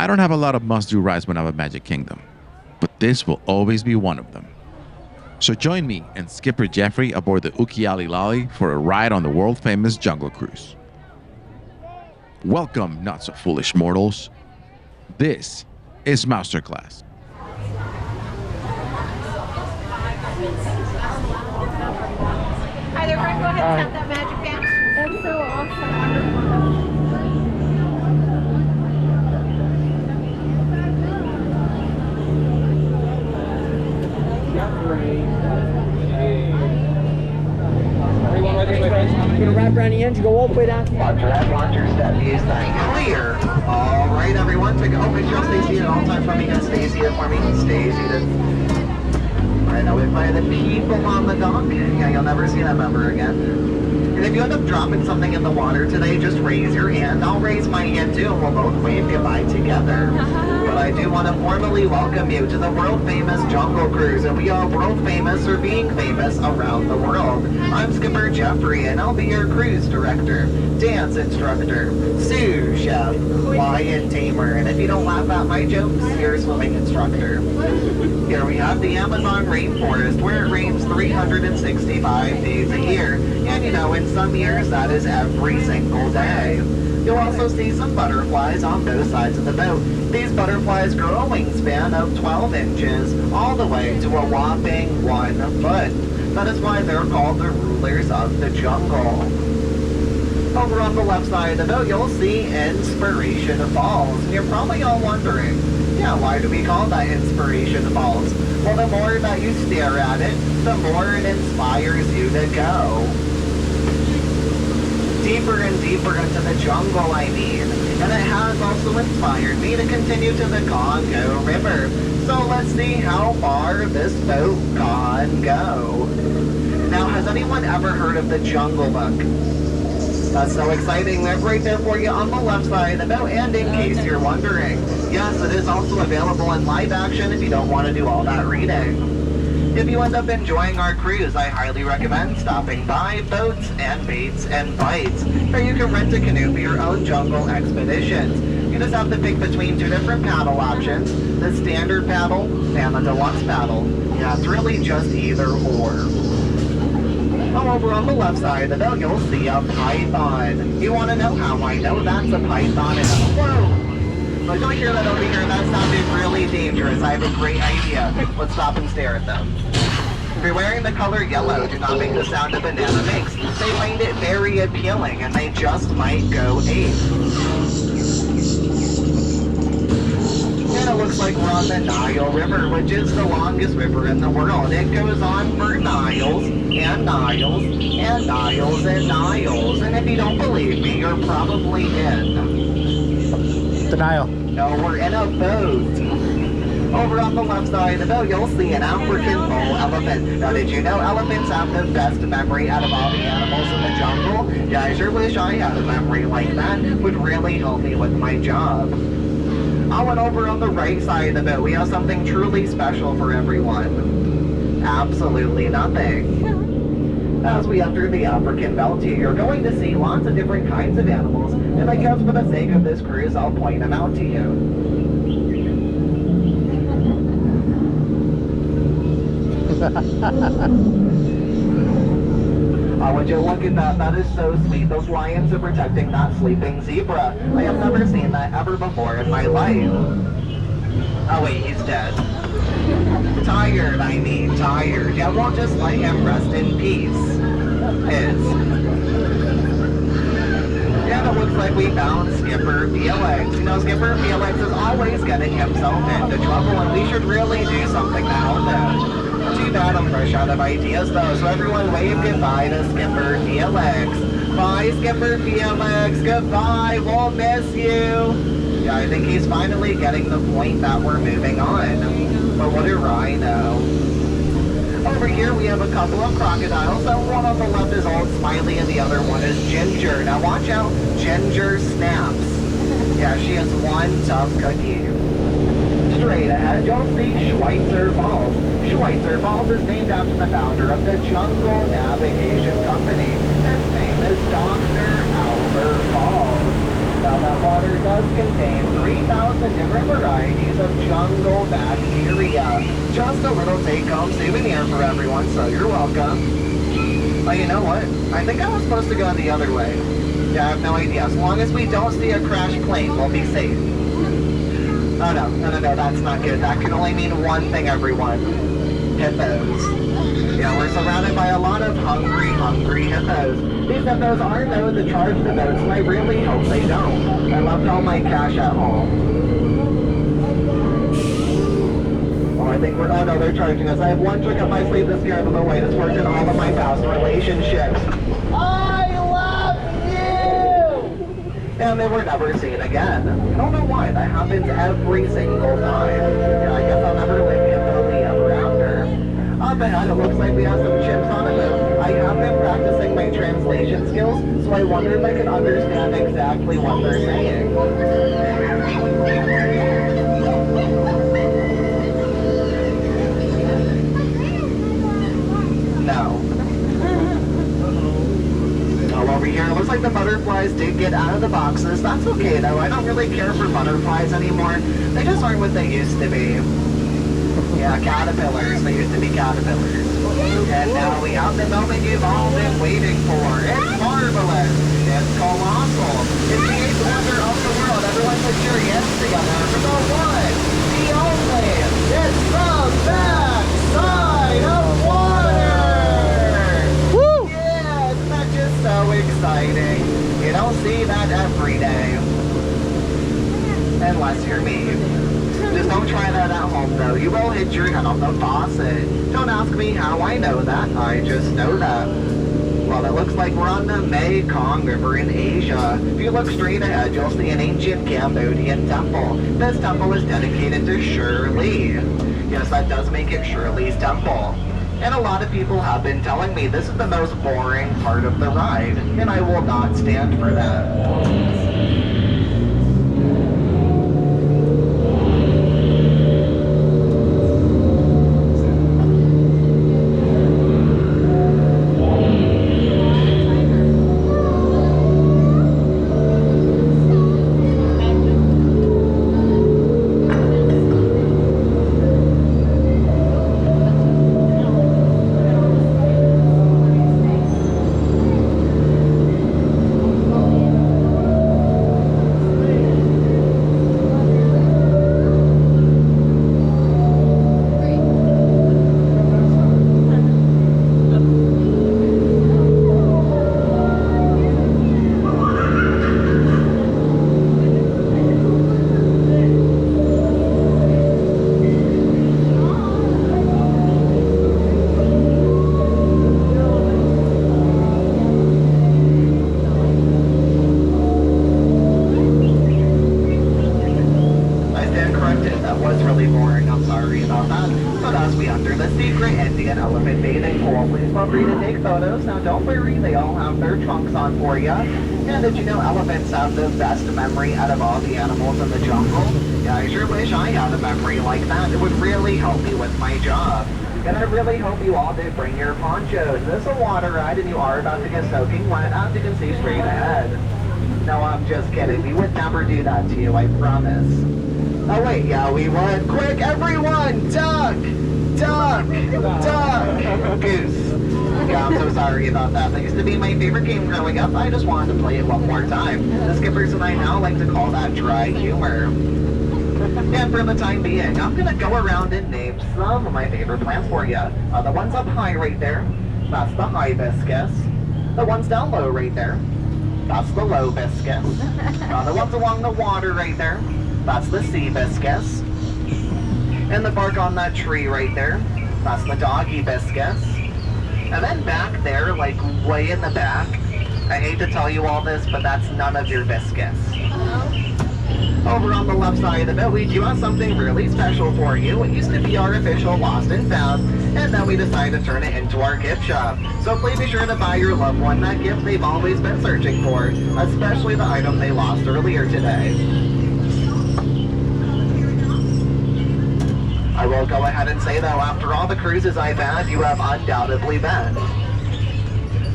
I don't have a lot of must-do rides when I'm at Magic Kingdom, but this will always be one of them. So join me and Skipper Jeffrey aboard the Ucyali Lolly for a ride on the world-famous Jungle Cruise. Welcome, not so foolish mortals. This is Mouseterclass. Hi there, Frank. Go ahead and tap that magic band. That's so awesome. Everyone ready? You're gonna wrap around the end, you go all the way down. Watch your step is clear. All right, everyone. Take a make sure you stay seated at all times for me. Stay seated for me. Stay seated. All right, now we play the people on the dock. Yeah, you'll never see that member again. And if you end up dropping something in the water today, just raise your hand. I'll raise my hand too, and we'll both wave goodbye together. But I do want to formally welcome you to the world-famous Jungle Cruise, and we are world-famous for being famous around the world. I'm Skipper Jeffrey, and I'll be your cruise director, dance instructor, sous chef, lion tamer, and if you don't laugh at my jokes, you're a swimming instructor. Here we have the Amazon rainforest, where it rains 365 days a year, and you know, in some years that is every single day. You'll also see some butterflies on both sides of the boat. These butterflies grow a wingspan of 12 inches, all the way to a whopping 1 foot. That is why they're called the rulers of the jungle. Over on the left side of the boat, you'll see Inspiration Falls. And you're probably all wondering, yeah, why do we call that Inspiration Falls? Well, the more that you stare at it, the more it inspires you to go. Deeper and deeper into the jungle, I mean. And it has also inspired me to continue to the Congo River. So let's see how far this boat can go. Now, has anyone ever heard of the Jungle Book? That's so exciting. They're right there for you on the left side of the boat. And in case you're wondering, yes, it is also available in live action if you don't want to do all that reading. If you end up enjoying our cruise, I highly recommend stopping by Boats and Baits and Bites, where you can rent a canoe for your own jungle expeditions. You just have to pick between 2 different paddle options, the standard paddle and the deluxe paddle. Yeah, it's really just either or. Over on the left side of the boat, you'll see a python. You want to know how I know that's a python? And whoa! But don't hear that over here. That sounded really dangerous. I have a great idea. Let's stop and stare at them. If you're wearing the color yellow, do not make the sound a banana makes. They find it very appealing, and they just might go ape. And it looks like we're on the Nile River, which is the longest river in the world. It goes on for Niles and Niles and Niles and Niles. And if you don't believe me, you're probably in The Nile. No, we're in a boat. Over on the left side of the boat, you'll see an African bull elephant. Now, did you know elephants have the best memory out of all the animals in the jungle? Yeah, I sure wish I had a memory like that. It would really help me with my job. Oh, and over on the right side of the boat, we have something truly special for everyone. Absolutely nothing. As we enter the African Veldt, you're going to see lots of different kinds of animals, and I guess for the sake of this cruise, I'll point them out to you. Oh, would you look at that? That is so sweet. Those lions are protecting that sleeping zebra. I have never seen that ever before in my life. Oh wait, he's dead. Tired, I mean, tired. Yeah, we'll just let him rest in peace. And it looks like we found Skipper Felix. You know, Skipper Felix is always getting himself into trouble, and we should really do something to help him. Too bad I'm fresh out of ideas, though, so everyone wave goodbye to Skipper Felix. Bye, Skipper Felix. Goodbye. We'll miss you. Yeah, I think he's finally getting the point that we're moving on. But what do I know? Over here we have a couple of crocodiles. So one on the left is Old Smiley and the other one is Ginger. Now watch out, Ginger snaps. Yeah, she is one tough cookie. Straight ahead, you'll see Schweitzer Falls. Schweitzer Falls is named after the founder of the Jungle Navigation Company. His name is Dr. Albert Falls. Now that water does contain 3,000 different different varieties of jungle bacteria. Just a little take-home souvenir for everyone, so you're welcome. Oh, you know what? I think I was supposed to go the other way. Yeah, I have no idea. As long as we don't see a crashed plane, we'll be safe. Oh, no, that's not good. That can only mean one thing, everyone. Hippos. Yeah, we're surrounded by a lot of hungry hippos. These hippos are known to charge the boats, and I really hope they don't. I left all my cash at home. Oh, I think oh no, they're charging us. I have one trick up my sleeve this year, by the way. It's worked in all of my past relationships. I love you! And they were never seen again. I don't know why. That happens every single time. Yeah, I guess I'll never live happily ever after. Up ahead, it looks like we have some chimps on a move. I have been practicing my translation skills, so I wonder if I can understand exactly what they're saying. No. Oh, over here, it looks like the butterflies did get out of the boxes. That's okay, though. I don't really care for butterflies anymore. They just aren't what they used to be. Yeah, caterpillars. They used to be caterpillars. And now we have the moment you've all been waiting for. It's marvelous. It's colossal. It's the eighth wonder of the world. Everyone put your hands together for the one, the only. It's the backside of water. Woo! Yeah, isn't that just so exciting? You don't see that every day. Unless you're me. Just don't try that at home, though. You will hit your head on the faucet. Don't ask me how I know that. I just know that. Well, it looks like we're on the Mekong River in Asia. If you look straight ahead, you'll see an ancient Cambodian temple. This temple is dedicated to Shirley. Yes, that does make it Shirley's temple. And a lot of people have been telling me this is the most boring part of the ride, and I will not stand for that. Now don't worry, they all have their trunks on for you. And did you know elephants have the best memory out of all the animals in the jungle? Yeah, I sure wish I had a memory like that. It would really help me with my job. And I really hope you all did bring your ponchos. This is a water ride and you are about to get soaking wet, as you can see straight ahead. No, I'm just kidding. We would never do that to you, I promise. Oh wait, yeah, we would. Quick, everyone! Duck! Duck! Duck! Goose. Yeah, I'm so sorry about that. That used to be my favorite game growing up. I just wanted to play it one more time. The skippers and I now like to call that dry humor. And for the time being, I'm going to go around and name some of my favorite plants for you. The ones up high right there, that's the hibiscus. The ones down low right there, that's the lobiscus. The ones along the water right there, that's the seabiscus. And the bark on that tree right there, that's the dog hibiscus. And then back there, like way in the back, I hate to tell you all this, but that's none of your viscus. Over on the left side of the boat, we do have something really special for you. It used to be our official Lost and Found, and then we decided to turn it into our gift shop. So please be sure to buy your loved one that gift they've always been searching for, especially the item they lost earlier today. I will go ahead and say, though, after all the cruises I've had, you have undoubtedly been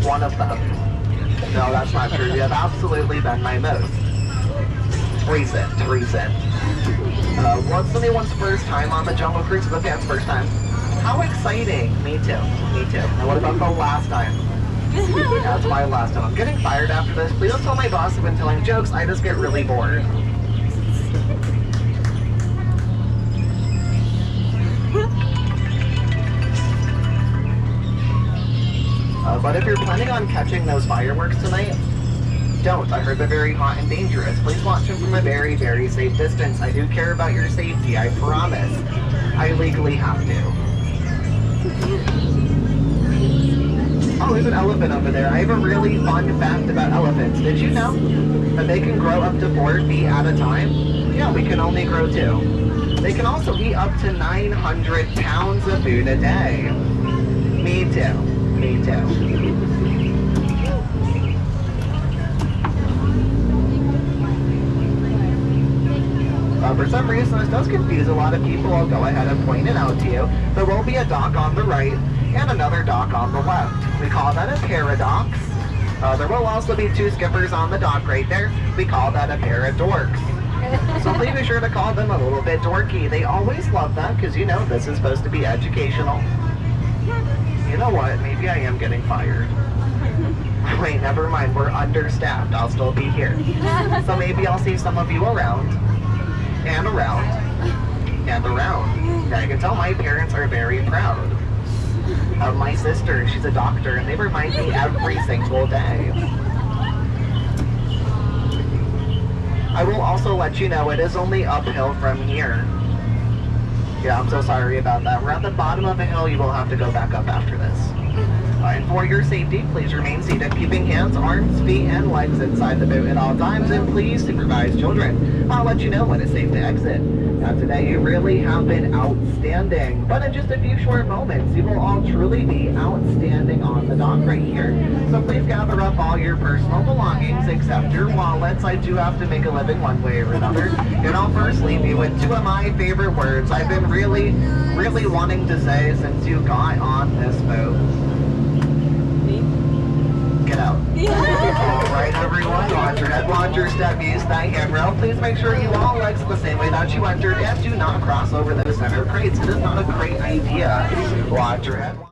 one of them. No, that's not true. You have absolutely been my most. Recent. What's anyone's first time on the Jungle Cruise? The fans' first time. How exciting! Me too. Now what about the last time? That's my last time. I'm getting fired after this. Please don't tell my boss I've been telling jokes. I just get really bored. But if you're planning on catching those fireworks tonight, don't. I heard they're very hot and dangerous. Please watch them from a very, very safe distance. I do care about your safety, I promise. I legally have to. Oh, there's an elephant over there. I have a really fun fact about elephants. Did you know that they can grow up to 4 feet at a time? Yeah, we can only grow 2. They can also eat up to 900 pounds of food a day. Me too. For some reason, this does confuse a lot of people. I'll go ahead and point it out to you. There will be a dock on the right and another dock on the left. We call that a paradox. There will also be 2 skippers on the dock right there. We call that a pair of dorks. So please be sure to call them a little bit dorky. They always love that because, you know, this is supposed to be educational. You know what? Maybe I am getting fired. Wait, never mind. We're understaffed. I'll still be here. So maybe I'll see some of you around. And around. I can tell my parents are very proud of my sister. She's a doctor, and they remind me every single day. I will also let you know it is only uphill from here. Yeah, I'm so sorry about that. We're at the bottom of the hill. You will have to go back up after this. And for your safety, please remain seated, keeping hands, arms, feet, and legs inside the boat at all times, and please supervise children. I'll let you know when it's safe to exit. Now today you really have been outstanding, but in just a few short moments, you will all truly be outstanding on the dock right here. So please gather up all your personal belongings except your wallets. I do have to make a living one way or another. And I'll first leave you with 2 of my favorite words I've been really wanting to say since you got on this boat. Get out. Alright everyone, watch your head, watch your step, use that handrail. Please make sure you all exit the same way that you entered and do not cross over the center crates. It is not a great idea. Watch your head.